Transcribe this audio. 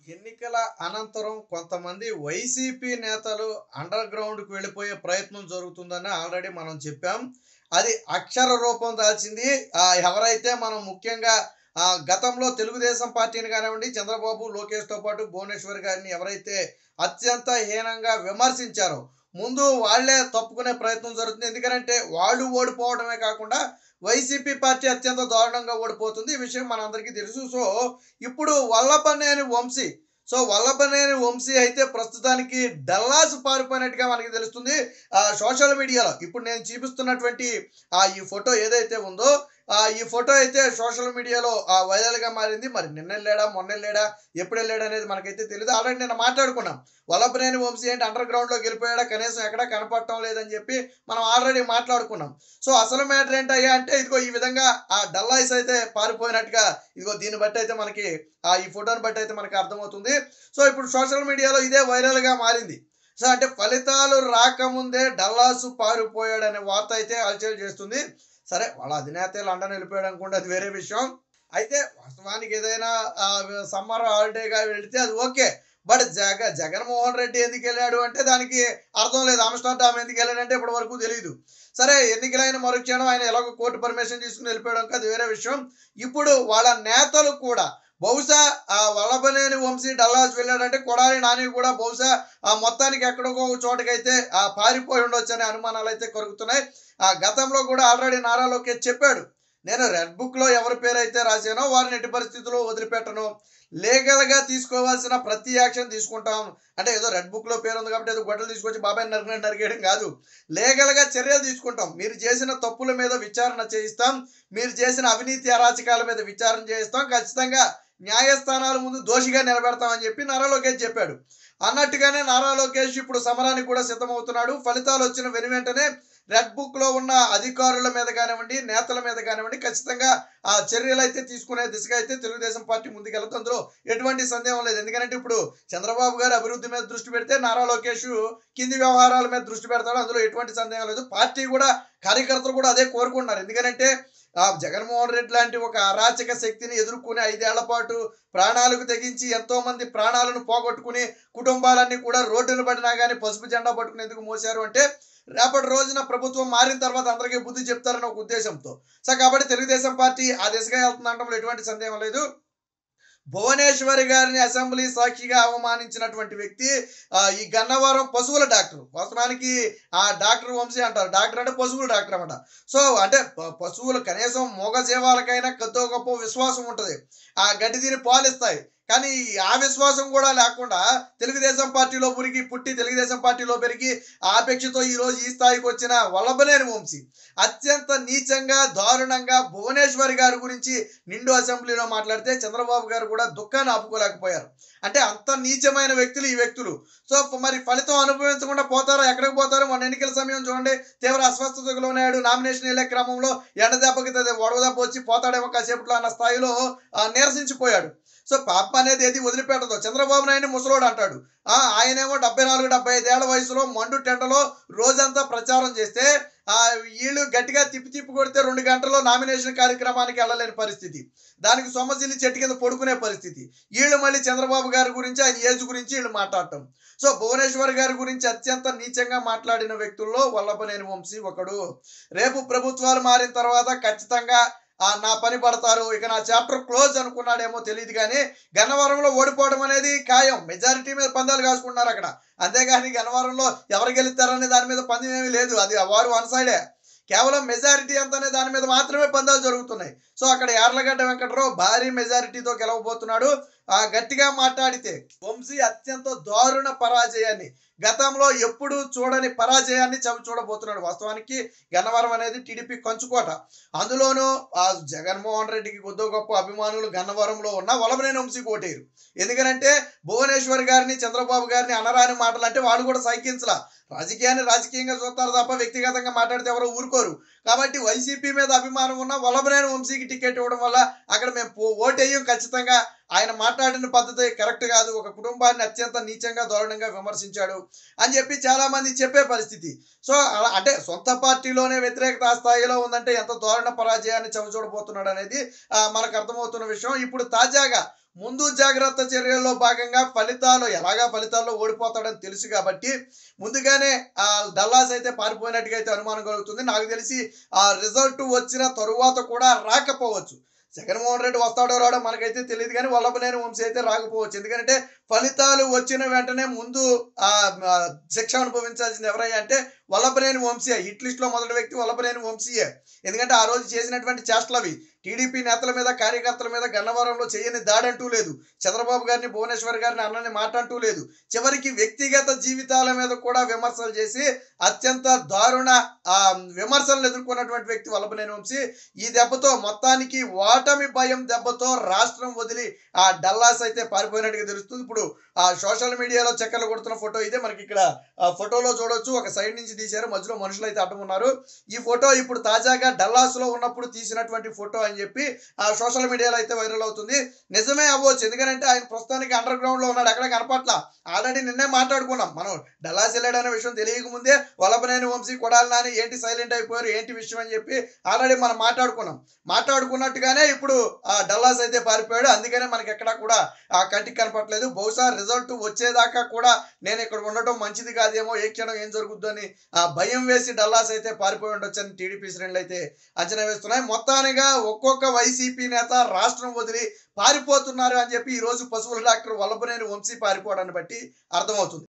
ఎన్నికల అనంతరం కొంతమంది వైసీపీ నేతలు అండర్ గ్రౌండ్‌కి వెళ్ళిపోయే ప్రయత్నం జరుగుతుందని ఆల్రెడీ మనం చెప్పాం. అది అక్షర రూపం దాల్చింది. ఎవరైతే మనం ముఖ్యంగా గతంలో తెలుగుదేశం పార్టీని కానివ్వండి, చంద్రబాబు, లోకేష్‌తో పాటు భువనేశ్వర్ గారిని ఎవరైతే అత్యంత హీనంగా విమర్శించారో, ముందు వాళ్ళే తప్పుకునే ప్రయత్నం జరుగుతుంది. ఎందుకనంటే వాళ్ళు ఓడిపోవడమే కాకుండా వైసీపీ పార్టీ అత్యంత దారుణంగా ఓడిపోతుంది. ఈ విషయం మనందరికీ తెలుసు. సో, ఇప్పుడు వల్లభనేని వంశీ వల్లభనేని వంశీ అయితే ప్రస్తుతానికి డల్లాస్ పారిపోయినట్టుగా మనకి తెలుస్తుంది. సోషల్ మీడియాలో ఇప్పుడు నేను చూపిస్తున్నటువంటి ఈ ఫోటో ఏదైతే ఉందో ఈ ఫోటో అయితే సోషల్ మీడియాలో వైరల్‌గా మారింది. మరి నిన్నెళ్ళాడా, మొన్నెళ్ళాడా, ఎప్పుడెళ్ళాడా అనేది మనకైతే తెలీదు. ఆల్రెడీ నిన్న మాట్లాడుకున్నాం. వల్లభనేని వంశీ ఏంటి అండర్ గ్రౌండ్‌లోకి వెళ్ళిపోయాడా, కనీసం ఎక్కడా కనపడటం లేదని చెప్పి మనం ఆల్రెడీ మాట్లాడుకున్నాం. సో, అసలు మ్యాటర్ ఏంటయ్యా అంటే ఇదిగో ఈ విధంగా డల్లాయిస్ అయితే పారిపోయినట్టుగా ఇదిగో దీన్ని బట్టి అయితే మనకి ఈ ఫోటోని బట్టి అయితే మనకి అర్థమవుతుంది. సో, ఇప్పుడు సోషల్ మీడియాలో ఇదే వైరల్‌గా మారింది. సో, అంటే ఫలితాలు రాకముందే డల్లాసు పారిపోయాడనే వార్త అయితే హల్చల్ చేస్తుంది. సరే వాళ్ళ అధినేతే లండన్ వెళ్ళిపోయాడు అనుకోండి, అది వేరే విషయం. అయితే వాస్తవానికి ఏదైనా సమ్మర్ హాలిడేగా వెళితే అది ఓకే. బట్ జగన్మోహన్ రెడ్డి ఎందుకు వెళ్ళాడు అంటే దానికి అర్థం లేదు. ఆమ్‌స్టర్‌డామ్ ఎందుకు వెళ్ళాడంటే ఇప్పటి వరకు తెలీదు. సరే ఎన్నికలైన మరుక్షణం ఆయన ఎలాగో కోర్టు పర్మిషన్ తీసుకొని వెళ్ళిపోయాడు అది వేరే విషయం. ఇప్పుడు వాళ్ళ నేతలు కూడా బహుశా వల్లభనేని వంశీ డల్లాస్ వెళ్ళాడంటే కొడాలి నాని కూడా బహుశా మొత్తానికి ఎక్కడికో ఒక చోటకైతే పారిపోయి ఉండొచ్చనే అనుమానాలు అయితే కలుగుతున్నాయి. గతంలో కూడా ఆల్రెడీ నారా లోకేష్ చెప్పాడు. నేను రెడ్ బుక్‌లో ఎవరి పేరైతే రాసానో వారిని ఎట్టి పరిస్థితుల్లో వదిలిపెట్టను. లీగల్‌గా తీసుకోవాల్సిన ప్రతి యాక్షన్ తీసుకుంటాం. అంటే ఏదో రెడ్ బుక్‌లో పేరుంది కాబట్టి ఏదో గొడ్డలు తీసుకొచ్చి బాబాయిని నరికినట్టు నరికేయడం కాదు. లీగల్‌గా చర్యలు తీసుకుంటాం. మీరు చేసిన తప్పుల మీద విచారణ చేయిస్తాం. మీరు చేసిన అవినీతి అరాచకాల మీద విచారణ చేయిస్తాం. ఖచ్చితంగా న్యాయస్థానాల ముందు దోషిగా నిలబెడతామని చెప్పి నారా లోకేష్ చెప్పాడు. అన్నట్టుగానే నారా లోకేష్ ఇప్పుడు సమరానికి కూడా సిద్ధమవుతున్నాడు. ఫలితాలు వచ్చిన వెనువెంటనే రెడ్ బుక్‌లో ఉన్న అధికారుల మీద కానివ్వండి, నేతల మీద కానివ్వండి ఖచ్చితంగా చర్యలైతే తీసుకునే దిశగా అయితే తెలుగుదేశం పార్టీ ముందుకెళ్తుంది. అందులో ఎటువంటి సందేహం లేదు. ఎందుకంటే ఇప్పుడు చంద్రబాబు గారు అభివృద్ధి మీద దృష్టి పెడితే నారా లోకేష్ కింది వ్యవహారాల మీద దృష్టి పెడతాడు. అందులో ఎటువంటి సందేహం లేదు. పార్టీ కూడా కార్యకర్తలు కూడా అదే కోరుకుంటున్నారు. ఎందుకంటే జగన్మోహన్ రెడ్డి లాంటి ఒక అరాచక శక్తిని ఎదుర్కొని 5 ఏళ్ల పాటు ప్రాణాలకు తెగించి ఎంతోమంది ప్రాణాలను పోగొట్టుకుని కుటుంబాలన్నీ కూడా రోడ్డున పడినా గానీ పసుపు జెండా పట్టుకుని ఎందుకు మోశారు అంటే రేపటి రోజున ప్రభుత్వం మారిన తర్వాత అందరికీ బుద్ధి చెప్తారని ఒక ఉద్దేశంతో. సో, కాబట్టి తెలుగుదేశం పార్టీ ఆ దిశగా వెళ్తుందనడంలో ఎటువంటి సందేహం లేదు. భువనేశ్వరి గారిని అసెంబ్లీ సాక్షిగా అవమానించినటువంటి వ్యక్తి ఈ గన్నవరం పశువుల డాక్టర్. వాస్తవానికి డాక్టర్ వంశీ అంటారు. డాక్టర్ అంటే పశువుల డాక్టర్ అనమాట. సో, అంటే పశువులు కనీసం మూగ జీవాలకైనా కొద్దో గొప్పో విశ్వాసం ఉంటది. గడ్డి తిని పాలిస్తాయి. కానీ ఆ విశ్వాసం కూడా లేకుండా తెలుగుదేశం పార్టీలో పుట్టి తెలుగుదేశం పార్టీలో పెరిగి ఆపేక్షతో ఈరోజు ఈ స్థాయికి వచ్చిన వల్లభనేని వంశీ అత్యంత నీచంగా, దారుణంగా భువనేశ్వరి గారి గురించి నిండు అసెంబ్లీలో మాట్లాడితే చంద్రబాబు గారు కూడా దుఃఖాన్ని ఆపుకోలేకపోయారు. అంటే అంత నీచమైన వ్యక్తులు ఈ వ్యక్తులు. సో, మరి ఫలితం అనుభవించకుండా పోతారో, ఎక్కడికి పోతారో మొన్న ఎన్నికల సమయం చూడండి. తీవ్ర అస్వస్థతకు లోనయ్యాడు. నామినేషన్ వెళ్ళే క్రమంలో ఎండదెబ్బకి వడదెబ్బ వచ్చి పోతాడేమో కాసేపట్లో అన్న స్థాయిలో నీరసించిపోయాడు. సో, పాపం అనేది ఏది వదిలిపెట్టదు. చంద్రబాబు నాయుడిని ముసలోడు అంటాడు. ఆయనేమో 74, 75 ఏళ్ల వయసులో మండు టెండలో రోజంతా ప్రచారం చేస్తే ఈళ్ళు గట్టిగా తిప్పి కొడితే 2 గంటల్లో నామినేషన్ కార్యక్రమానికి వెళ్ళలేని పరిస్థితి. దానికి సొమ్మసిల్లి చెట్టు కింద పడుకునే పరిస్థితి. ఈళ్ళు మళ్ళీ చంద్రబాబు గారి గురించి, ఆయన ఏజ్ గురించి ఈళ్ళు మాట్లాడటం. సో, భువనేశ్వర్ గారి గురించి అత్యంత నీచంగా మాట్లాడిన వ్యక్తుల్లో వల్లభనేని వంశీ ఒకడు. రేపు ప్రభుత్వాలు మారిన తర్వాత ఖచ్చితంగా నా పని పడతారు. ఇక నా చాప్టర్ క్లోజ్ అనుకున్నాడేమో తెలీదు గానీ, గన్నవరంలో ఓడిపోవడం అనేది ఖాయం. మెజారిటీ మీద పందాలు కాసుకుంటున్నారు అక్కడ. అంతేగాని గన్నవరంలో ఎవరు గెలుస్తారనే దాని మీద పందెం ఏమీ లేదు. అది వారు వన్ సైడే. కేవలం మెజారిటీ ఎంత అనే దాని మీద మాత్రమే పందాలు జరుగుతున్నాయి. సో, అక్కడ యార్లగడ్డ వెంకట్రావు భారీ మెజారిటీతో గెలవబోతున్నాడు. గట్టిగా మాట్లాడితే వంశీ అత్యంత దారుణ పరాజయాన్ని, గతంలో ఎప్పుడూ చూడని పరాజయాన్ని చూడబోతున్నాడు. వాస్తవానికి గన్నవరం అనేది టీడీపీ కంచుకోట. అందులోనూ జగన్మోహన్ రెడ్డికి కొద్దో గొప్ప అభిమానులు గన్నవరంలో ఉన్న వల్లభనేని వంశీకి ఓటేయరు. ఎందుకనంటే భువనేశ్వర్ గారిని, చంద్రబాబు గారిని అనరాని మాటలు అంటే వాళ్ళు కూడా సహించలా. రాజకీయాన్ని రాజకీయంగా చూస్తారు తప్ప వ్యక్తిగతంగా మాట్లాడితే ఎవరో ఊరుకోరు. కాబట్టి వైసీపీ మీద అభిమానం ఉన్న వల్లభనేని వంశీకి టికెట్ ఇవ్వడం వల్ల అక్కడ మేము ఓటేయం ఖచ్చితంగా ఆయన మాట్లాడిన పద్ధతి కరెక్ట్ కాదు, ఒక కుటుంబాన్ని అత్యంత నీచంగా దారుణంగా విమర్శించాడు అని చెప్పి చాలా మంది చెప్పే పరిస్థితి. సో అలా అంటే సొంత పార్టీలోనే వ్యతిరేకత ఆ స్థాయిలో ఉందంటే ఎంత దారుణ పరాజయాన్ని చవిచూడబోతున్నాడు అనేది మనకు అర్థమవుతున్న విషయం. ఇప్పుడు తాజాగా ముందు జాగ్రత్త చర్యల్లో భాగంగా ఫలితాల్లో ఓడిపోతాడని తెలుసు కాబట్టి ముందుగానే డల్లాస్ అయితే పారిపోయినట్టుగా అయితే అనుమానం కలుగుతుంది. నాకు తెలిసి ఆ రిజల్ట్ వచ్చిన తరువాత కూడా రాకపోవచ్చు. జగన్మోహన్ రెడ్డి వస్తాడో రాడో మనకైతే తెలియదు, కానీ వల్లభనేని వంశీ అయితే రాకపోవచ్చు. ఎందుకంటే ఫలితాలు వచ్చిన వెంటనే ముందు శిక్ష అనుభవించాల్సింది ఎవరయ్యా అంటే వల్లభనేని వంశీయే. హిట్ లిస్ట్లో మొదటి వ్యక్తి వల్లభనేని వంశీయే. ఎందుకంటే ఆ రోజు చేసినటువంటి చేష్టలు అవి. టీడీపీ నేతల మీద కార్యకర్తల మీద గన్నవరంలో చేయని దాడంటూ లేదు. చంద్రబాబు గారిని, భువనేశ్వర్ గారిని అన్నని మాట అంటూ లేదు. చివరికి వ్యక్తిగత జీవితాల మీద కూడా విమర్శలు చేసి అత్యంత దారుణ విమర్శలను ఎదుర్కొన్నటువంటి వ్యక్తి వల్లభనేని వంశీ. ఈ దెబ్బతో మొత్తానికి ఓటమి భయం దెబ్బతో రాష్ట్రం వదిలి డల్లాస్ అయితే పారిపోయినట్టుగా తెలుస్తుంది. ఇప్పుడు సోషల్ మీడియాలో చక్కర్లు కొడుతున్న ఫోటో ఇదే. మనకి ఇక్కడ ఫోటోలో చూడొచ్చు, ఒక సైడ్ నుంచి తీశారు, మధ్యలో మనుషులు అయితే అడ్డం ఉన్నారు. ఈ ఫోటో ఇప్పుడు తాజాగా డల్లాస్ లో ఉన్నప్పుడు తీసినటువంటి ఫోటో అని చెప్పి సోషల్ మీడియాలో అయితే వైరల్ అవుతుంది. నిజమే అవ్వచ్చు, ఎందుకంటే ఆయన ప్రస్తుతానికి అండర్ గ్రౌండ్ లో ఉన్నాడు, ఎక్కడ కనపట్ల. ఆల్రెడీ నిన్నే మాట్లాడుకున్నాం మనం, డల్లాస్ వెళ్ళాడనే విషయం తెలియక ముందే వల్లభనేని వంశీ, కొడాలి నాని ఏంటి సైలెంట్ అయిపోయారు, ఏంటి విషయం అని చెప్పి ఆల్రెడీ మనం మాట్లాడుకున్నట్టుగానే ఇప్పుడు డల్లాస్ అయితే పారిపోయాడు. అందుకనే మనకి ఎక్కడా కూడా కంటికి కనపట్లేదు. బహుశా రిజల్ట్ వచ్చేదాకా కూడా నేను ఇక్కడ ఉండటం మంచిది కాదేమో, ఏ క్షణం ఏం జరుగుద్దు అని భయం వేసి డల్లాస్ అయితే పారిపోయి ఉండొచ్చని టీడీపీ శ్రేణులు అయితే అంచనా వేస్తున్నాయి. మొత్తానిగా ఒక్కొక్క వైసీపీ నేత రాష్ట్రం వదిలి పారిపోతున్నారు అని చెప్పి ఈ రోజు పశువుల డాక్టర్ వల్లభనేని వంశీ పారిపోవడాన్ని బట్టి అర్థమవుతుంది.